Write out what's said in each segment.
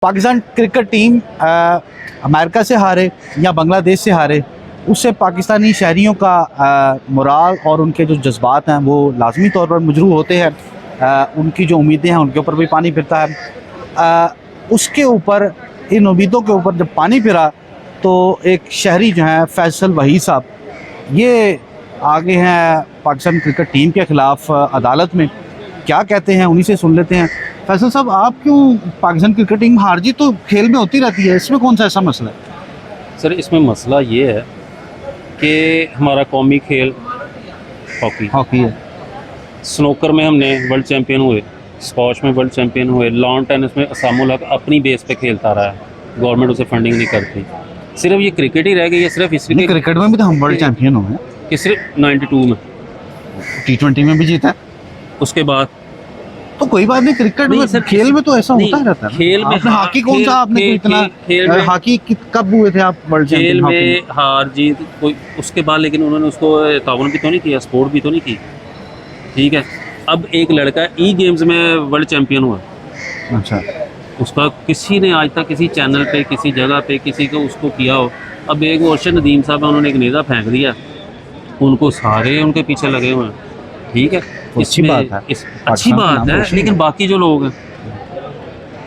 Pakistan cricket team America से हारे या बांग्लादेश से हारे, उससे पाकिस्तानी शहरियों का मोराल और उनके जो जज्बात हैं वो लाजमी तौर पर मजरूह होते हैं। उनकी जो उम्मीदें हैं उनके ऊपर भी पानी फिरता है। उसके ऊपर, इन उम्मीदों के ऊपर जब पानी फिरा तो एक शहरी जो हैं फैसल वहीद साहब, ये आगे हैं पाकिस्तान क्रिकेट टीम के ख़िलाफ़ अदालत में। क्या कहते हैं उन्हीं से सुन लेते हैं। फैसल साहब, आप क्यों पाकिस्तान क्रिकेट टीम हार जीत तो खेल में होती रहती है, इसमें कौन सा ऐसा मसला है? सर, इसमें मसला ये है कि हमारा कौमी खेल हॉकी है। स्नूकर में हमने वर्ल्ड चैम्पियन हुए, स्क्वॉश में वर्ल्ड चैम्पियन हुए, लॉन टेनिस में असामुल हक अपनी बेस पे खेलता रहा है, गवर्नमेंट उसे फंडिंग नहीं करती। सिर्फ ये क्रिकेट ही रह गई है, सिर्फ इसलिए क्रिकेट में भी तो हम वर्ल्ड चैम्पियन हुए हैं कि सिर्फ 92 में T20 में भी जीता है। उसके बाद तो कोई बात नहीं, क्रिकेट में खेल में तो ऐसा होता रहता है। खेल में हॉकी कौन सा आपने इतना हॉकी कब हुए थे आप वर्ल्ड खेल चैंपियन? में हार जीत कोई उसके बाद, लेकिन उन्होंने उसको ताउन भी तो नहीं किया, सपोर्ट भी तो नहीं की। ठीक है, अब एक लड़का ई गेम्स में वर्ल्ड चैम्पियन हुआ। अच्छा, उसका किसी ने आज तक किसी चैनल पे, किसी जगह पे किसी को उसको किया हो। अब एक अर्शद नदीम साहब, उन्होंने एक नेज़ा फेंक दिया, उनको सारे उनके पीछे लगे हुए हैं। ठीक है, अच्छी बात है, अच्छी बात है, लेकिन बाकी जो लोग हैं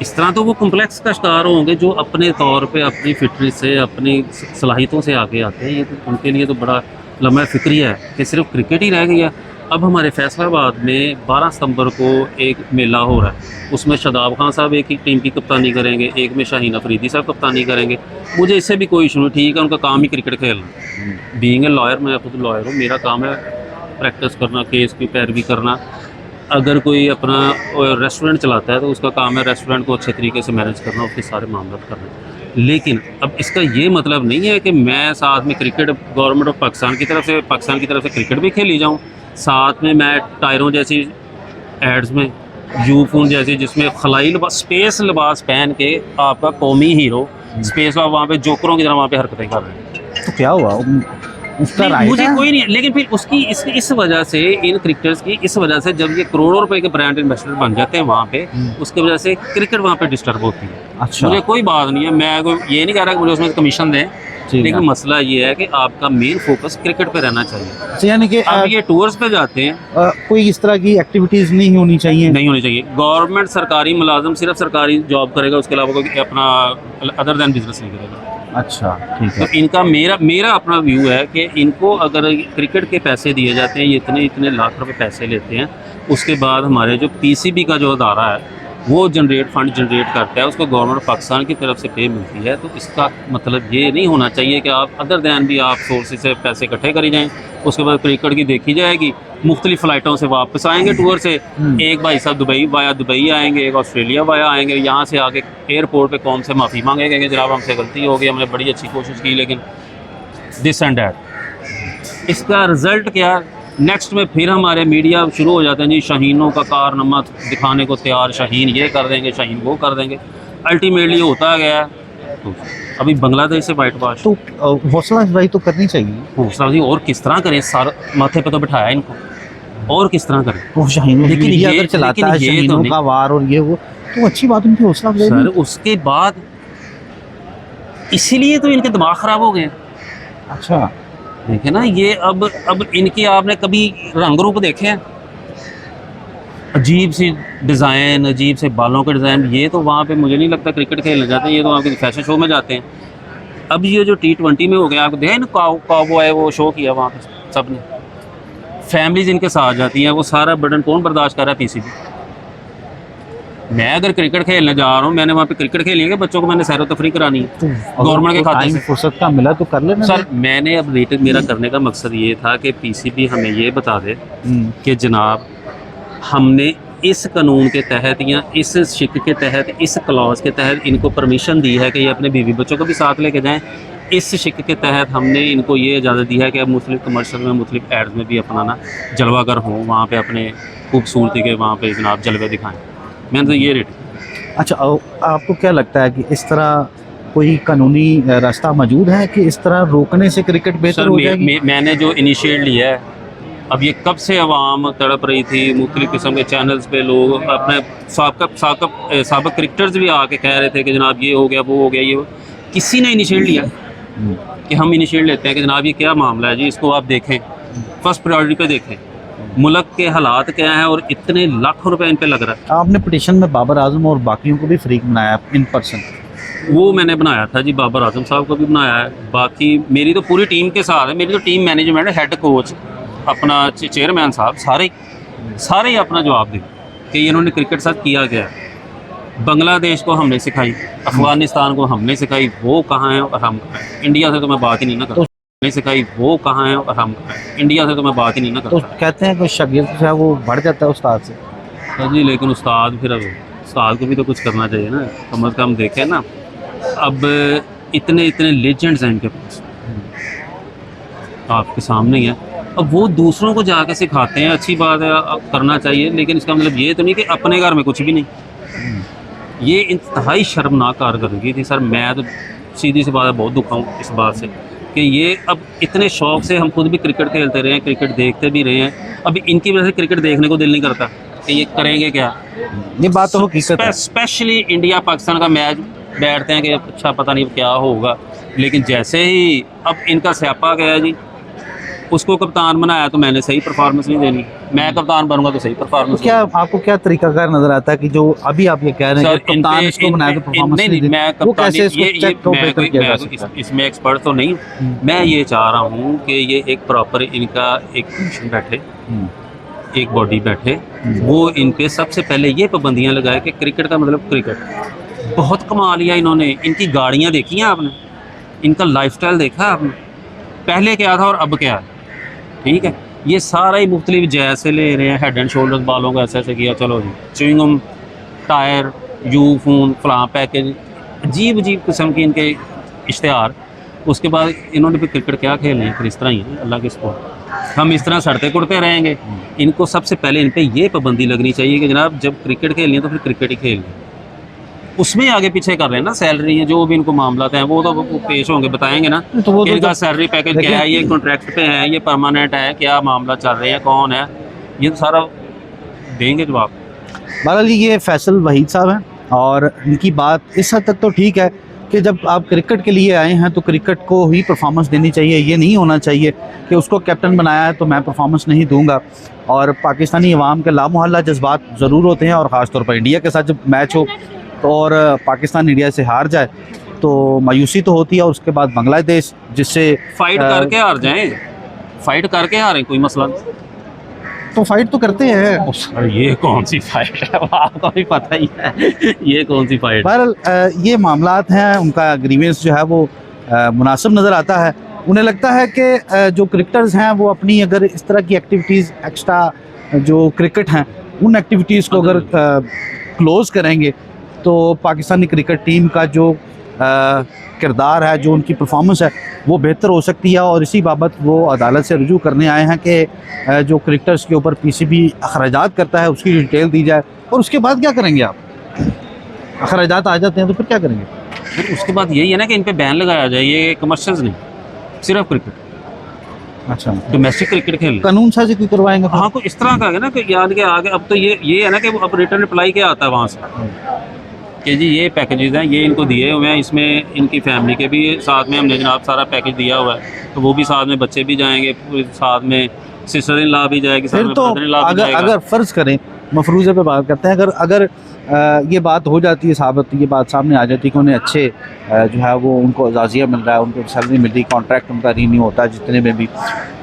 इस तरह तो वो कॉम्प्लेक्स का शिकार होंगे, जो अपने तौर पे अपनी फिटनेस से, अपनी सलाहियतों से आगे आते हैं। ये तो उनके लिए तो बड़ा लम्हा फिक्रिया है कि सिर्फ क्रिकेट ही रह गया। अब हमारे फैसलाबाद में 12 सितंबर को एक मेला हो रहा है, उसमें शादाब खान साहब एक ही टीम की कप्तानी करेंगे, एक में शाहीन अफरीदी साहब कप्तानी करेंगे। मुझे इससे भी कोई इशू नहीं, ठीक है, उनका काम ही क्रिकेट खेलना। बीइंग ए लॉयर, मैं खुद लॉयर हूँ, मेरा काम है प्रैक्टिस करना, केस की पैरवी करना। अगर कोई अपना रेस्टोरेंट चलाता है तो उसका काम है रेस्टोरेंट को अच्छे तरीके से मैनेज करना, उसके सारे मामला करना। लेकिन अब इसका ये मतलब नहीं है कि मैं साथ में क्रिकेट गवर्नमेंट ऑफ पाकिस्तान की तरफ से क्रिकेट भी खेली जाऊँ, साथ में मैं टायरों जैसी एड्स में, यूफोन जैसी जिसमें खलाई स्पेस लिबास पहन के आपका कौमी हीरो स्पेस वहाँ पे जोकरों की तरह वहाँ पे हरकतें कर रहे हैं। तो क्या हुआ? उसका राइट मुझे है? कोई नहीं, लेकिन फिर उसकी इस वजह से, इन क्रिकेटर्स की इस वजह से, जब ये करोड़ों रुपए के ब्रांड एम्बेसडर बन जाते हैं वहाँ पे, उसकी वजह से क्रिकेट वहाँ पे डिस्टर्ब होती है। अच्छा, मुझे कोई बात नहीं है, मैं कोई ये नहीं कह रहा कि मुझे उसमें कमीशन दें, लेकिन मसला ये है कि आपका मेन फोकस क्रिकेट पे रहना चाहिए। यानी कि अब ये टूर्स पे जाते हैं, कोई इस तरह की एक्टिविटीज़ नहीं होनी चाहिए। गवर्नमेंट सरकारी मुलाजिम सिर्फ सरकारी जॉब करेगा, उसके अलावा कोई अपना अदर दैन बिजनेस नहीं करेगा। अच्छा, ठीक है। तो इनका मेरा अपना व्यू है कि इनको अगर क्रिकेट के पैसे दिए जाते हैं, ये इतने लाख रुपए पैसे लेते हैं, उसके बाद हमारे जो पीसीबी का जो अदारा है वो फंड जनरेट करता है, उसको गवर्नमेंट ऑफ पाकिस्तान की तरफ से पे मिलती है। तो इसका मतलब ये नहीं होना चाहिए कि आप अदर दैन भी आप सोर्सेज से पैसे इकट्ठे करी जाएँ, उसके बाद क्रिकेट की देखी जाएगी, मुख्तलिफ फ़्लाइटों से वापस आएंगे टूर से। एक भाई साहब दुबई आएंगे, एक ऑस्ट्रेलिया वाया आएंगे, यहाँ से आके एयरपोर्ट पे कौन से माफ़ी मांगेंगे कि जनाब हमसे गलती हो गई, हमने बड़ी अच्छी कोशिश की, लेकिन दिस एंड डैट। इसका रिज़ल्ट क्या? नेक्स्ट में फिर हमारे मीडिया शुरू हो जाते हैं, जी शाहीनों का कारनामा दिखाने को तैयार, शाहीन ये कर देंगे, शाहीन वो कर देंगे। अल्टीमेटली होता गया तो अभी बांग्लादेश से वाइट वाश। तो हौसला अफजाई तो करनी चाहिए। हौसला अफजाई और किस तरह करें? सारा माथे पे तो बिठाया इनको, और किस तरह करें? वो शाहीनों की मीडिया अगर चलाता है, शाहीनों का वार और ये वो, तो अच्छी बात, उनकी हौसला अफजाई। सर, उसके बाद इसीलिए तो इनके दिमाग ख़राब हो गए। अच्छा, देखे ना, ये अब इनकी आपने कभी रंग रूप देखे हैं? अजीब सी डिज़ाइन, अजीब से बालों के डिज़ाइन। ये तो वहाँ पे मुझे नहीं लगता क्रिकेट खेलने जाते हैं, ये तो वहाँ के फैशन शो में जाते हैं। अब ये जो T20 में हो गया, आपको देखा ना, काउबॉय वो शो किया वहाँ पे सब ने, फैमिलीज इनके साथ जाती हैं, वो सारा बर्डन कौन बर्दाश्त कर रहा है? पीसीबी। मैं अगर क्रिकेट खेलने जा रहा हूँ, मैंने वहाँ पे क्रिकेट खेलनी है, बच्चों को मैंने सैर तफरी करानी है, तो गवर्नमेंट के खाते से फुर्सत का मिला तो कर लेना। सर, मैंने अब मेरा करने का मकसद ये था कि पीसीबी हमें ये बता दे कि जनाब हमने इस कानून के तहत या इस शिक के तहत, इस क्लॉज के तहत इनको परमिशन दी है कि ये अपने बीवी बच्चों को भी साथ लेके जाएं। इस शिक के तहत हमने इनको ये इजाज़त दी है कि अब मुख्तलिफ कमर्शियल में, मुख्तलिफ एड्स में भी अपना ना जलवागर हों, वहाँ पे अपने खूबसूरती के वहाँ पे जनाब जलवे दिखाएं। मैंने तो ये रेट। अच्छा, आपको क्या लगता है कि इस तरह कोई कानूनी रास्ता मौजूद है कि इस तरह रोकने से क्रिकेट बेहतर हो जाएगी? मैंने जो इनिशिएट लिया है अब ये कब से अवाम तड़प रही थी, मुख्तलिफ़ किस्म के चैनल्स पे लोग अपने साबिक़ क्रिकेटर्स भी आके कह रहे थे कि जनाब ये हो गया, वो हो गया, ये किसी ने इनिशिएट लिया कि हम इनिशिएट लेते हैं कि जनाब ये क्या मामला है जी, इसको आप देखें, फर्स्ट प्रायोरिटी पे देखें, मुल्क के हालात क्या हैं और इतने लाखों रुपए इन पे लग रहा है। आपने पिटीशन में बाबर आजम और बाकियों को भी फ्रीक बनाया इन पर्सन? वो मैंने बनाया था जी, बाबर आजम साहब को भी बनाया है, बाकी मेरी तो पूरी टीम के साथ है, मेरी तो टीम मैनेजमेंट है, हेड कोच, अपना चेयरमैन साहब, सारे ही अपना जवाब दें कि इन्होंने क्रिकेट साथ किया गया है। बांग्लादेश को हमने सिखाई, अफगानिस्तान को हमने सिखाई, वो कहाँ हैं और हम कहाँ हैं। इंडिया से तो मैं बात ही नहीं ना करता, नहीं सिखाई, वो कहाँ हैं और हम कहाँ हैं। इंडिया से तो मैं बात ही नहीं ना तो करता। कहते हैं कि शागिर्द जो है वो बढ़ जाता है उस्ताद से। तो जी लेकिन उस्ताद फिर अब उस्ताद को भी तो कुछ करना चाहिए ना, कम अज़ कम देखें ना। अब इतने लेजेंड्स हैं इनके पास, आपके सामने ही है। अब वो दूसरों को जाकर सिखाते हैं, अच्छी बात है, अब करना चाहिए, लेकिन इसका मतलब ये तो नहीं कि अपने घर में कुछ भी नहीं। ये इंतहाई शर्मनाक कारकर्दगी थी सर। मैं तो सीधी सी बात है, बहुत दुखा हूँ इस बात से कि ये अब इतने शौक़ से हम खुद भी क्रिकेट खेलते रहे हैं, क्रिकेट देखते भी रहे हैं, अब इनकी वजह से क्रिकेट देखने को दिल नहीं करता कि ये करेंगे क्या। ये बात तो हकीकत है। स्पेशली इंडिया पाकिस्तान का मैच बैठते हैं कि अच्छा पता नहीं क्या होगा, लेकिन जैसे ही अब इनका स्यापा गया जी, उसको कप्तान बनाया तो मैंने सही परफॉर्मेंस नहीं देनी, मैं कप्तान बनूंगा तो सही परफॉर्मेंस। तो क्या आपको क्या तरीकाकार नजर आता है कि जो अभी आप ये कह रहे हैं कि कप्तान इसको बनाया तो परफॉर्मेंस नहीं दी, वो कैसे इसको चेक को बेहतर किया जा सकता है? इसमें एक्सपर्ट तो नहीं, मैं ये चाह रहा हूँ कि ये एक प्रॉपर इनका एक कमीशन बैठे, एक बॉडी बैठे, वो इन पे सबसे पहले ये पाबंदियाँ लगाए कि क्रिकेट का मतलब क्रिकेट। बहुत कमा लिया इन्होंने, इनकी गाड़ियाँ देखी हैं आपने, इनका लाइफस्टाइल देखा है आपने, पहले क्या था और अब क्या है, ठीक है। ये सारा ही मुख्तलिफ जैसे ले रहे हैं, हेड एंड शोल्डर्स बालों को ऐसे किया, चलो जी च्युइंगम, टायर, यू फोन, फलां पैकेज, अजीब किस्म के इनके इश्तेहार। उसके बाद इन्होंने फिर क्रिकेट क्या खेलना है, फिर इस तरह ही है अल्लाह के स्पोर्ट। हम इस तरह सड़ते कुड़ते रहेंगे। इनको सबसे पहले इन पे ये पाबंदी लगनी चाहिए कि जनाब जब क्रिकेट खेलनी है तो फिर क्रिकेट ही खेलनी, उसमें आगे पीछे कर रहे हैं ना। सैलरी है, जो भी इनको मामला है वो तो पेश होंगे, बताएंगे ना तो वो इनका सैलरी पैकेज क्या है, ये कॉन्ट्रैक्ट पे है, ये परमानेंट है, क्या मामला चल रहा है, कौन है, ये तो सारा देंगे जवाब। बहरहाल ये फैसल वहीद साहब हैं और इनकी बात इस हद तक तो ठीक है कि जब आप क्रिकेट के लिए आए हैं तो क्रिकेट को ही परफॉर्मेंस देनी चाहिए। ये नहीं होना चाहिए कि उसको कैप्टन बनाया है तो मैं परफॉर्मेंस नहीं दूंगा। और पाकिस्तानी अवाम के लामोहल्ला जज्बात ज़रूर होते हैं, और ख़ास तौर पर इंडिया के साथ जब मैच हो तो और पाकिस्तान इंडिया से हार जाए तो मायूसी तो होती है। और उसके बाद बांग्लादेश जिससे फाइट करके हार जाएं, फाइट करके हारें, कोई मसला नहीं। तो फाइट तो करते हैं। और ये कौन सी फाइट है, आपको भी पता ही है ये कौन सी फाइट। बहरहाल ये मामलात हैं, उनका ग्रीवेंस जो है वो मुनासिब नज़र आता है। उन्हें लगता है कि जो क्रिकेटर्स हैं वो अपनी अगर इस तरह की एक्टिविटीज़ एक्स्ट्रा जो क्रिकेट हैं उन एक्टिविटीज़ को अगर क्लोज़ करेंगे तो पाकिस्तानी क्रिकेट टीम का जो किरदार है, जो उनकी परफॉर्मेंस है वो बेहतर हो सकती है। और इसी बाबत वो अदालत से रुजू करने आए हैं कि जो क्रिकेटर्स के ऊपर पीसीबी अखराजात करता है उसकी डिटेल दी जाए। और उसके बाद क्या करेंगे आप? अखराजात आ जाते हैं तो फिर क्या करेंगे? फिर उसके बाद यही है ना कि इन पे बैन लगाया जाए, ये कमर्शियल्स नहीं, सिर्फ क्रिकेट, अच्छा डोमेस्टिक क्रिकेट खेल कानून साजी क्यों करवाएंगे? हाँ, कुछ इस तरह का है ना कि याद के आगे अब तो ये है ना कि अब रिटर्न रिप्लाई क्या आता है वहाँ से कि जी ये पैकेजेस हैं, ये इनको दिए हुए हैं, इसमें इनकी फैमिली के भी साथ में हमने जनाब सारा पैकेज दिया हुआ है, तो वो भी साथ में, बच्चे भी जाएंगे, साथ में सिस्टर इन लॉ भी जाएगी, साथ में ब्रदर इन लॉ भी जाएगा। अगर फ़र्ज़ करें, मफरूज़े पे बात करते हैं, अगर ये बात हो जाती है साबित, ये बात सामने आ जाती है कि उन्हें अच्छे जो है वो उनको अज़ाज़िया मिल रहा है, उनको सैलरी मिल रही, कॉन्ट्रैक्ट उनका रीन्यू होता है जितने में भी,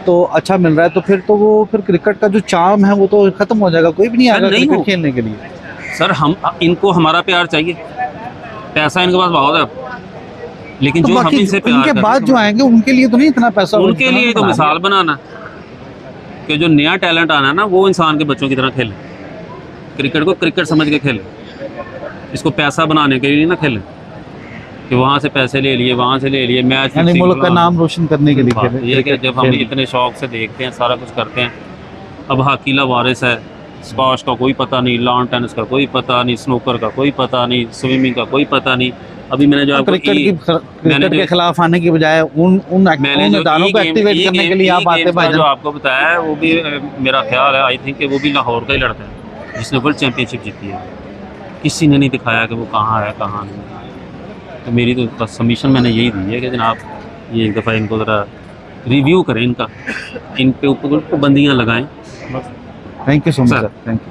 तो अच्छा मिल रहा है, तो फिर क्रिकेट का जो चार्म है वो तो ख़त्म हो जाएगा, कोई भी नहीं आएगा क्रिकेट खेलने के लिए। सर इनको हमारा प्यार चाहिए, पैसा इनके पास बहुत है, लेकिन तो जो हम इनसे प्यार उनके बाद जो आएंगे उनके लिए तो नहीं इतना पैसा, उनके लिए तो मिसाल बनाना कि जो नया टैलेंट आना है ना वो इंसान के बच्चों की तरह खेले, क्रिकेट को क्रिकेट समझ के खेले, इसको पैसा बनाने के लिए ना खेले कि वहाँ से पैसे ले लिए, वहाँ से ले लिए, मैच मुल्क का नाम रोशन करने के लिए खेले। ये कि जब हम इतने शौक से देखते हैं, सारा कुछ करते हैं। अब हॉकी लावारिस है, स्क्वाश का कोई पता नहीं, लॉन टेनिस का कोई पता नहीं, स्नूकर का कोई पता नहीं, स्विमिंग का कोई पता नहीं, अभी मैंने जो आपको क्रिकेट के खिलाफ आने की बजाय उन मैदानों को एक्टिवेट करने के लिए आप आते जो भाईजान। आपको बताया है वो भी मेरा ख्याल है, आई थिंक कि वो भी लाहौर का ही लड़का है जिसने वर्ल्ड चैंपियनशिप जीती है। किसी ने नहीं दिखाया कि वो कहाँ है कहाँ नहीं। तो मेरी तो बस सबमिशन मैंने यही दी है कि जनाब ये एक दफ़ा इनको ज़रा रिव्यू करें, इन पे ऊपर पाबंदियाँ लगाएं। Thank you so much sir. Sir, thank you.